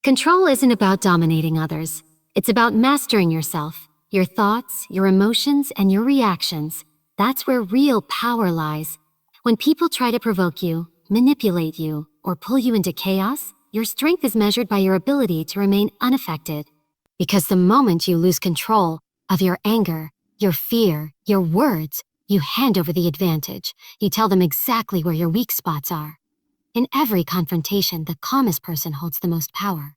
Control isn't about dominating others. It's about mastering yourself, your thoughts, your emotions, and your reactions. That's where real power lies. When people try to provoke you, manipulate you, or pull you into chaos, your strength is measured by your ability to remain unaffected. Because the moment you lose control of your anger, your fear, your words, you hand over the advantage. You tell them exactly where your weak spots are. In every confrontation, the calmest person holds the most power.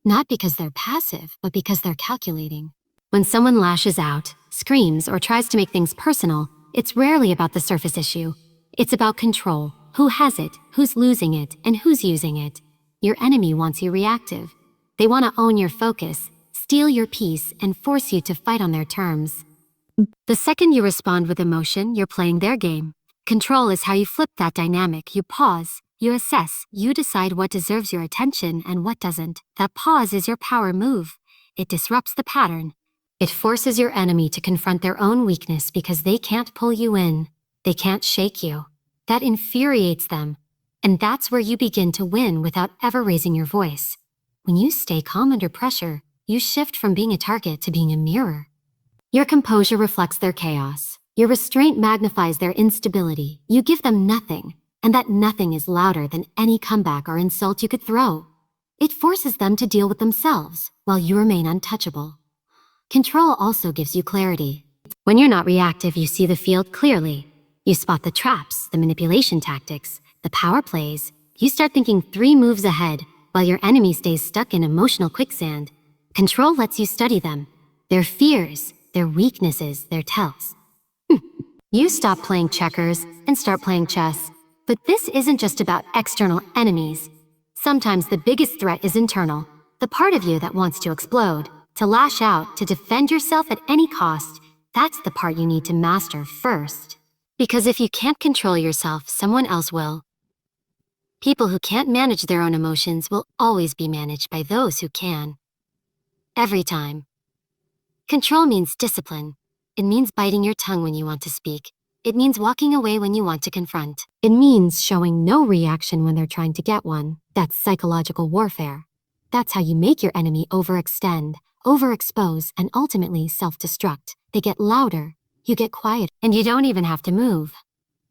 Not because they're passive, but because they're calculating. When someone lashes out, screams, or tries to make things personal, it's rarely about the surface issue. It's about control. Who has it, who's losing it, and who's using it. Your enemy wants you reactive. They want to own your focus, steal your peace, and force you to fight on their terms. The second you respond with emotion, you're playing their game. Control is how you flip that dynamic. You pause, you assess, you decide what deserves your attention and what doesn't. That pause is your power move. It disrupts the pattern. It forces your enemy to confront their own weakness because they can't pull you in. They can't shake you. That infuriates them. And that's where you begin to win without ever raising your voice. When you stay calm under pressure, you shift from being a target to being a mirror. Your composure reflects their chaos. Your restraint magnifies their instability. You give them nothing, and that nothing is louder than any comeback or insult you could throw. It forces them to deal with themselves, while you remain untouchable. Control also gives you clarity. When you're not reactive, you see the field clearly. You spot the traps, the manipulation tactics, the power plays. You start thinking 3 moves ahead, while your enemy stays stuck in emotional quicksand. Control lets you study them, their fears, their weaknesses, their tells. You stop playing checkers and start playing chess. But this isn't just about external enemies. Sometimes the biggest threat is internal, the part of you that wants to explode, to lash out, to defend yourself at any cost. That's the part you need to master first. Because if you can't control yourself, someone else will. People who can't manage their own emotions will always be managed by those who can. Every time. Control means discipline. It means biting your tongue when you want to speak. It means walking away when you want to confront. It means showing no reaction when they're trying to get one. That's psychological warfare. That's how you make your enemy overextend, overexpose, and ultimately self-destruct. They get louder, you get quiet, and you don't even have to move.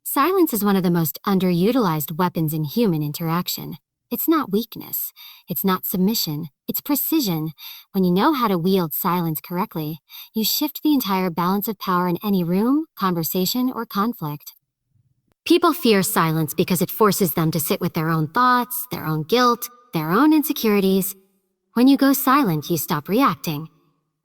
Silence is one of the most underutilized weapons in human interaction. It's not weakness. It's not submission. It's precision. When you know how to wield silence correctly, you shift the entire balance of power in any room, conversation, or conflict. People fear silence because it forces them to sit with their own thoughts, their own guilt, their own insecurities. When you go silent, you stop reacting.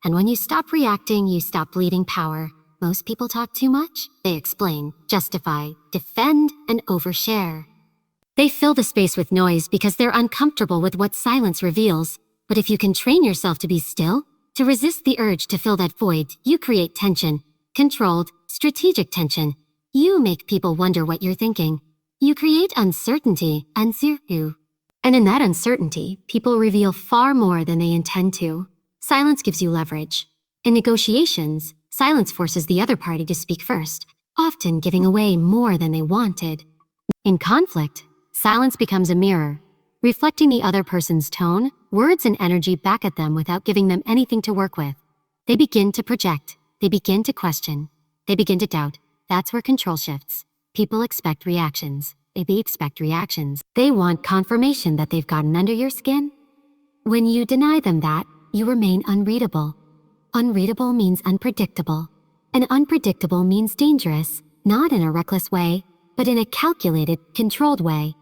And when you stop reacting, you stop bleeding power. Most people talk too much. They explain, justify, defend, and overshare. They fill the space with noise because they're uncomfortable with what silence reveals. But if you can train yourself to be still, to resist the urge to fill that void, you create tension. Controlled, strategic tension. You make people wonder what you're thinking. You create uncertainty, uncertainty. And in that uncertainty, people reveal far more than they intend to. Silence gives you leverage. In negotiations, silence forces the other party to speak first, often giving away more than they wanted. In conflict, silence becomes a mirror, reflecting the other person's tone, words, and energy back at them without giving them anything to work with. They begin to project. They begin to question. They begin to doubt. That's where control shifts. People expect reactions. They expect reactions. They want confirmation that they've gotten under your skin. When you deny them that, you remain unreadable. Unreadable means unpredictable. And unpredictable means dangerous, not in a reckless way, but in a calculated, controlled way.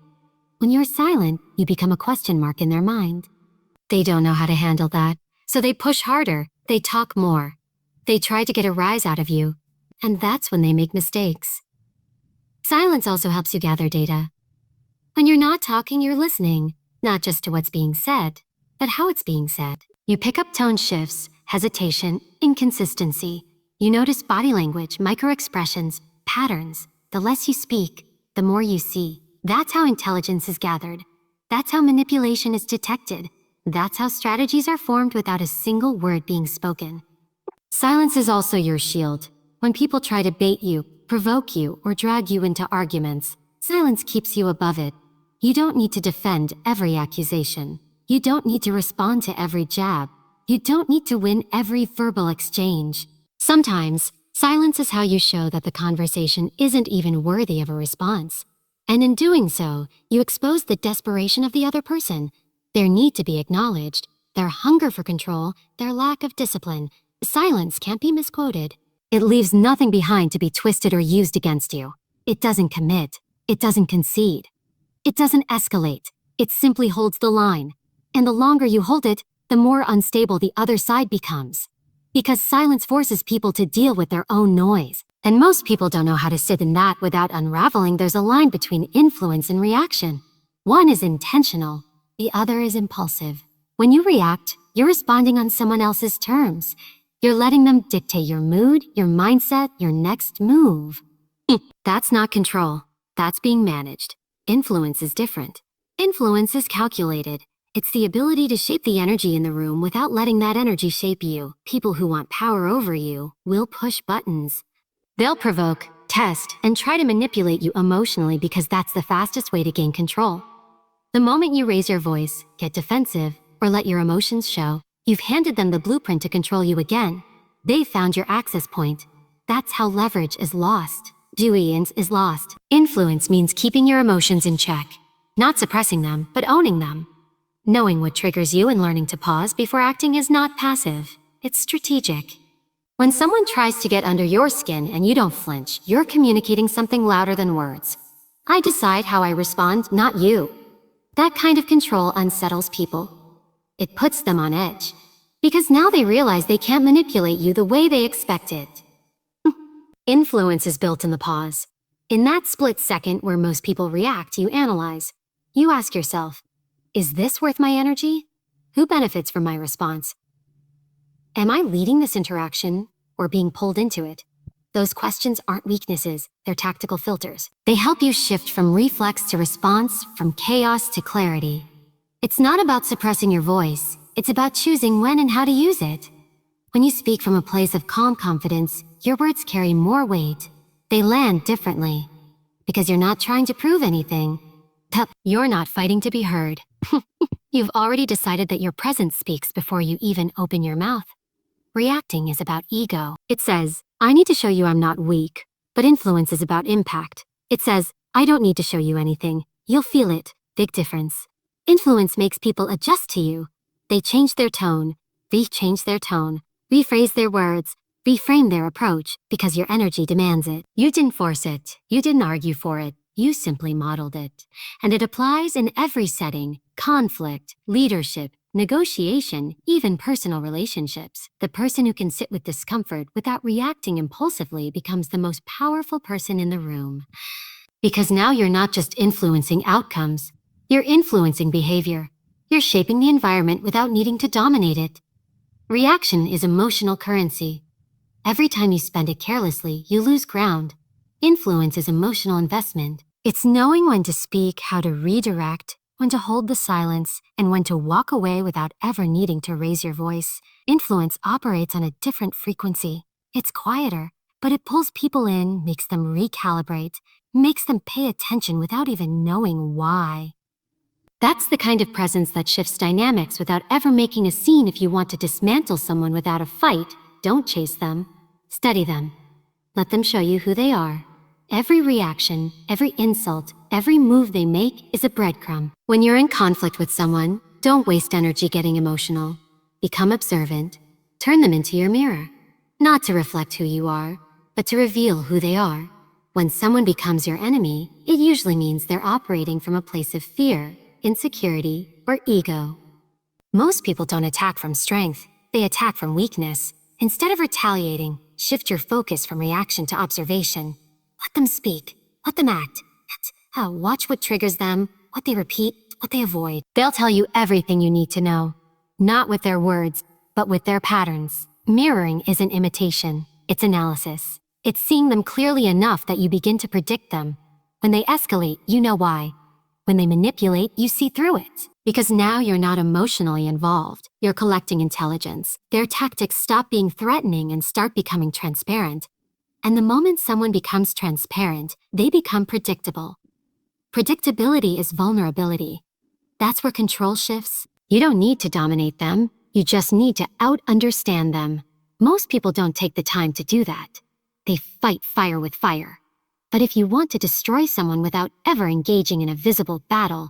When you're silent, you become a question mark in their mind. They don't know how to handle that, so they push harder, they talk more. They try to get a rise out of you, and that's when they make mistakes. Silence also helps you gather data. When you're not talking, you're listening, not just to what's being said, but how it's being said. You pick up tone shifts, hesitation, inconsistency. You notice body language, micro-expressions, patterns. The less you speak, the more you see. That's how intelligence is gathered. That's how manipulation is detected. That's how strategies are formed without a single word being spoken. Silence is also your shield. When people try to bait you, provoke you, or drag you into arguments, silence keeps you above it. You don't need to defend every accusation. You don't need to respond to every jab. You don't need to win every verbal exchange. Sometimes, silence is how you show that the conversation isn't even worthy of a response. And in doing so, you expose the desperation of the other person, their need to be acknowledged, their hunger for control, their lack of discipline. Silence can't be misquoted. It leaves nothing behind to be twisted or used against you. It doesn't commit. It doesn't concede. It doesn't escalate. It simply holds the line. And the longer you hold it, the more unstable the other side becomes. Because silence forces people to deal with their own noise. And most people don't know how to sit in that without unraveling there's a line between influence and reaction. One is intentional, the other is impulsive. When you react, you're responding on someone else's terms. You're letting them dictate your mood, your mindset, your next move. That's not control. That's being managed. Influence is different. Influence is calculated. It's the ability to shape the energy in the room without letting that energy shape you. People who want power over you will push buttons. They'll provoke, test, and try to manipulate you emotionally because that's the fastest way to gain control. The moment you raise your voice, get defensive, or let your emotions show, you've handed them the blueprint to control you again. They've found your access point. That's how leverage is lost. Dominance is lost. Influence means keeping your emotions in check. Not suppressing them, but owning them. Knowing what triggers you and learning to pause before acting is not passive. It's strategic. When someone tries to get under your skin and you don't flinch, you're communicating something louder than words. I decide how I respond, not you. That kind of control unsettles people. It puts them on edge. Because now they realize they can't manipulate you the way they expected. Influence is built in the pause. In that split second where most people react, you analyze. You ask yourself, is this worth my energy? Who benefits from my response? Am I leading this interaction or being pulled into it? Those questions aren't weaknesses, they're tactical filters. They help you shift from reflex to response, from chaos to clarity. It's not about suppressing your voice, it's about choosing when and how to use it. When you speak from a place of calm confidence, your words carry more weight. They land differently. Because you're not trying to prove anything. You're not fighting to be heard. You've already decided that your presence speaks before you even open your mouth. Reacting is about ego. It says, I need to show you I'm not weak. But influence is about impact. It says, I don't need to show you anything. You'll feel it. Big difference. Influence makes people adjust to you. They change their tone, rechange their tone, rephrase their words, reframe their approach because your energy demands it. You didn't force it. You didn't argue for it. You simply modeled it. And it applies in every setting: conflict, leadership, negotiation, even personal relationships. The person who can sit with discomfort without reacting impulsively becomes the most powerful person in the room. Because now you're not just influencing outcomes, you're influencing behavior. You're shaping the environment without needing to dominate it. Reaction is emotional currency. Every time you spend it carelessly, you lose ground. Influence is emotional investment. It's knowing when to speak, how to redirect, when to hold the silence, and when to walk away without ever needing to raise your voice. Influence operates on a different frequency. It's quieter, but it pulls people in, makes them recalibrate, makes them pay attention without even knowing why. That's the kind of presence that shifts dynamics without ever making a scene. If you want to dismantle someone without a fight, don't chase them. Study them. Let them show you who they are. Every reaction, every insult, every move they make is a breadcrumb. When you're in conflict with someone, don't waste energy getting emotional. Become observant. Turn them into your mirror. Not to reflect who you are, but to reveal who they are. When someone becomes your enemy, it usually means they're operating from a place of fear, insecurity, or ego. Most people don't attack from strength. They attack from weakness. Instead of retaliating, shift your focus from reaction to observation. Let them speak. Let them act. Watch what triggers them, what they repeat, what they avoid. They'll tell you everything you need to know. Not with their words, but with their patterns. Mirroring isn't imitation. It's analysis. It's seeing them clearly enough that you begin to predict them. When they escalate, you know why. When they manipulate, you see through it. Because now you're not emotionally involved. You're collecting intelligence. Their tactics stop being threatening and start becoming transparent. And the moment someone becomes transparent, they become predictable. Predictability is vulnerability. That's where control shifts. You don't need to dominate them, you just need to out-understand them. Most people don't take the time to do that. They fight fire with fire. But if you want to destroy someone without ever engaging in a visible battle,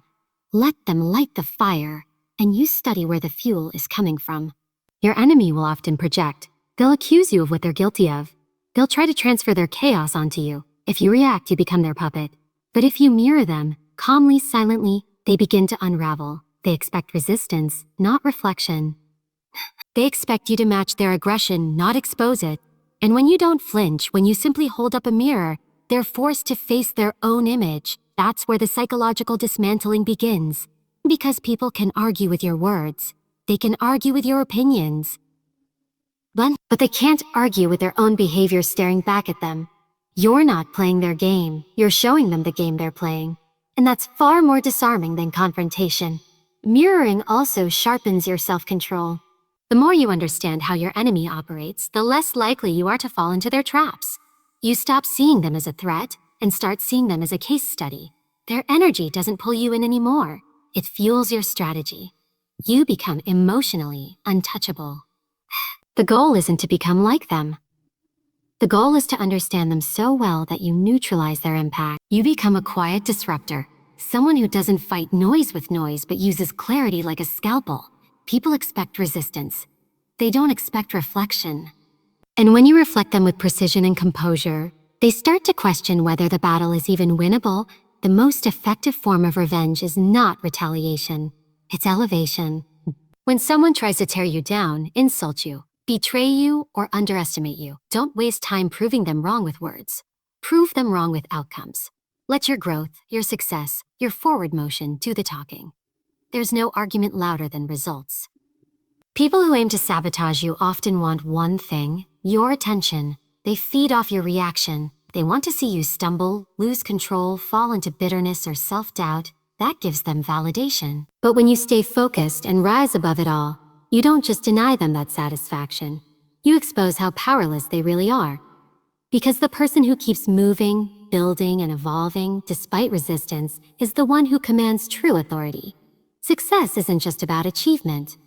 let them light the fire, and you study where the fuel is coming from. Your enemy will often project. They'll accuse you of what they're guilty of. They'll try to transfer their chaos onto you. If you react, you become their puppet. But if you mirror them, calmly, silently, they begin to unravel. They expect resistance, not reflection. They expect you to match their aggression, not expose it. And when you don't flinch, when you simply hold up a mirror, they're forced to face their own image. That's where the psychological dismantling begins. Because people can argue with your words. They can argue with your opinions. But they can't argue with their own behavior staring back at them. You're not playing their game. You're showing them the game they're playing. And that's far more disarming than confrontation. Mirroring also sharpens your self-control. The more you understand how your enemy operates, the less likely you are to fall into their traps. You stop seeing them as a threat and start seeing them as a case study. Their energy doesn't pull you in anymore. It fuels your strategy. You become emotionally untouchable. The goal isn't to become like them. The goal is to understand them so well that you neutralize their impact. You become a quiet disruptor, someone who doesn't fight noise with noise but uses clarity like a scalpel. People expect resistance. They don't expect reflection. And when you reflect them with precision and composure, they start to question whether the battle is even winnable. The most effective form of revenge is not retaliation. It's elevation. When someone tries to tear you down, insult you, betray you, or underestimate you, don't waste time proving them wrong with words. Prove them wrong with outcomes. Let your growth, your success, your forward motion do the talking. There's no argument louder than results. People who aim to sabotage you often want one thing: your attention. They feed off your reaction. They want to see you stumble, lose control, fall into bitterness or self-doubt. That gives them validation. But when you stay focused and rise above it all, you don't just deny them that satisfaction. You expose how powerless they really are. Because the person who keeps moving, building, and evolving despite resistance is the one who commands true authority. Success isn't just about achievement.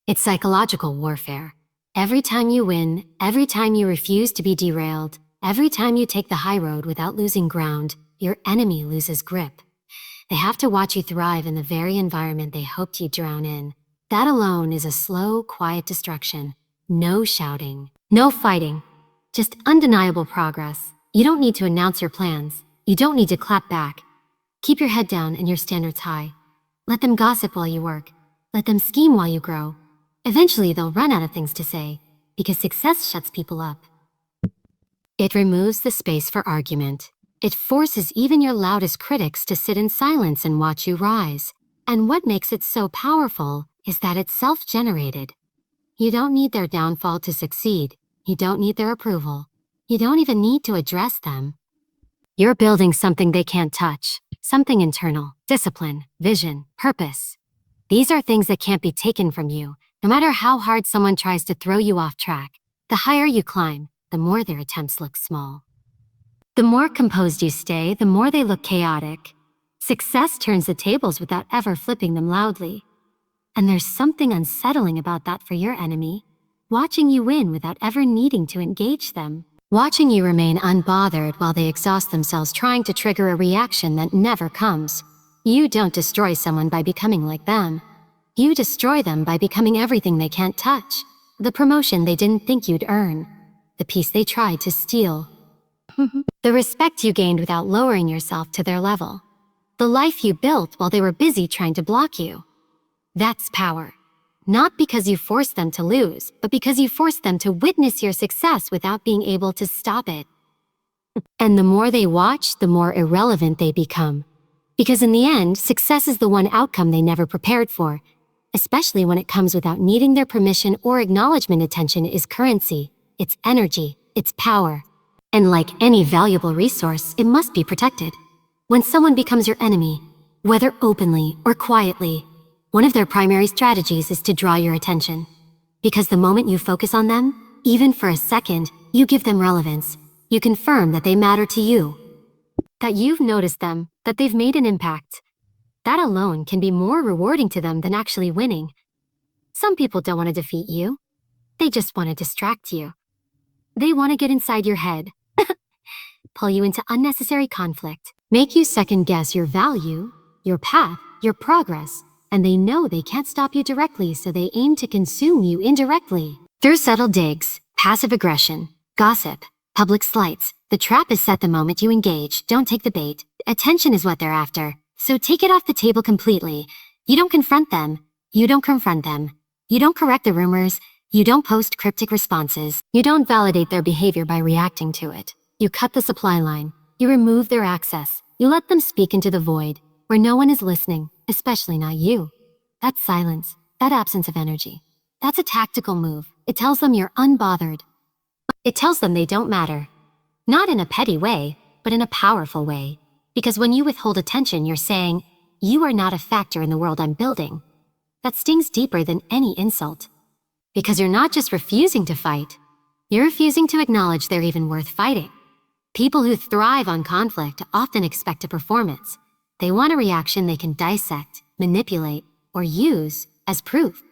It's psychological warfare. Every time you win, every time you refuse to be derailed, every time you take the high road without losing ground, your enemy loses grip. They have to watch you thrive in the very environment they hoped you'd drown in. That alone is a slow, quiet destruction. No shouting, no fighting, just undeniable progress. You don't need to announce your plans. You don't need to clap back. Keep your head down and your standards high. Let them gossip while you work. Let them scheme while you grow. Eventually, they'll run out of things to say, because success shuts people up. It removes the space for argument. It forces even your loudest critics to sit in silence and watch you rise. And what makes it so powerful is that it's self-generated. You don't need their downfall to succeed. You don't need their approval. You don't even need to address them. You're building something they can't touch, something internal: discipline, vision, purpose. These are things that can't be taken from you, no matter how hard someone tries to throw you off track. The higher you climb, the more their attempts look small. The more composed you stay, the more they look chaotic. Success turns the tables without ever flipping them loudly. And there's something unsettling about that for your enemy, watching you win without ever needing to engage them. Watching you remain unbothered while they exhaust themselves trying to trigger a reaction that never comes. You don't destroy someone by becoming like them. You destroy them by becoming everything they can't touch. The promotion they didn't think you'd earn. The peace they tried to steal. The respect you gained without lowering yourself to their level. The life you built while they were busy trying to block you. That's power. Not because you forced them to lose, but because you forced them to witness your success without being able to stop it. And the more they watch, the more irrelevant they become. Because in the end, success is the one outcome they never prepared for, especially when it comes without needing their permission or acknowledgement. Attention is currency, it's energy, it's power. And like any valuable resource, it must be protected. When someone becomes your enemy, whether openly or quietly, one of their primary strategies is to draw your attention. Because the moment you focus on them, even for a second, you give them relevance. You confirm that they matter to you, that you've noticed them, that they've made an impact. That alone can be more rewarding to them than actually winning. Some people don't want to defeat you. They just want to distract you. They want to get inside your head, pull you into unnecessary conflict, make you second-guess your value, your path, your progress, and they know they can't stop you directly, so they aim to consume you indirectly. Through subtle digs, passive aggression, gossip, public slights, the trap is set the moment you engage. Don't take the bait. Attention is what they're after, so take it off the table completely. You don't confront them. You don't confront them. You don't correct the rumors. You don't post cryptic responses. You don't validate their behavior by reacting to it. You cut the supply line. You remove their access. You let them speak into the void, where no one is listening, especially not you. That's silence. That absence of energy. That's a tactical move. It tells them you're unbothered. It tells them they don't matter. Not in a petty way, but in a powerful way. Because when you withhold attention, you're saying, you are not a factor in the world I'm building. That stings deeper than any insult. Because you're not just refusing to fight, you're refusing to acknowledge they're even worth fighting. People who thrive on conflict often expect a performance. They want a reaction they can dissect, manipulate, or use as proof.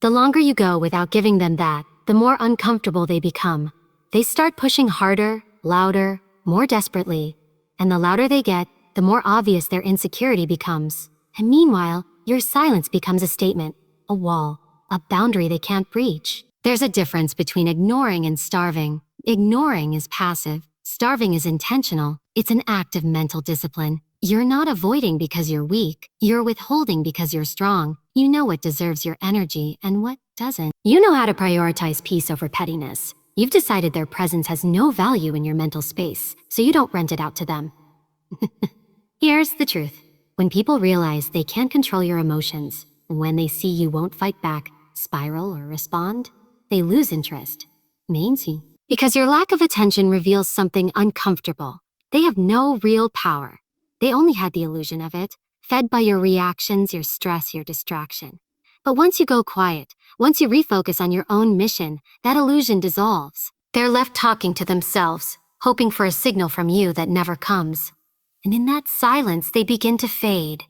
The longer you go without giving them that, the more uncomfortable they become. They start pushing harder, louder, more desperately, and the louder they get, the more obvious their insecurity becomes. And meanwhile, your silence becomes a statement, a wall, a boundary they can't breach. There's a difference between ignoring and starving. Ignoring is passive. Starving is intentional. It's an act of mental discipline. You're not avoiding because you're weak. You're withholding because you're strong. You know what deserves your energy and what doesn't. You know how to prioritize peace over pettiness. You've decided their presence has no value in your mental space, so you don't rent it out to them. Here's the truth. When people realize they can't control your emotions, when they see you won't fight back, spiral, or respond, they lose interest. Mainzy. Because your lack of attention reveals something uncomfortable. They have no real power. They only had the illusion of it, fed by your reactions, your stress, your distraction. But once you go quiet, once you refocus on your own mission, that illusion dissolves. They're left talking to themselves, hoping for a signal from you that never comes. And in that silence, they begin to fade.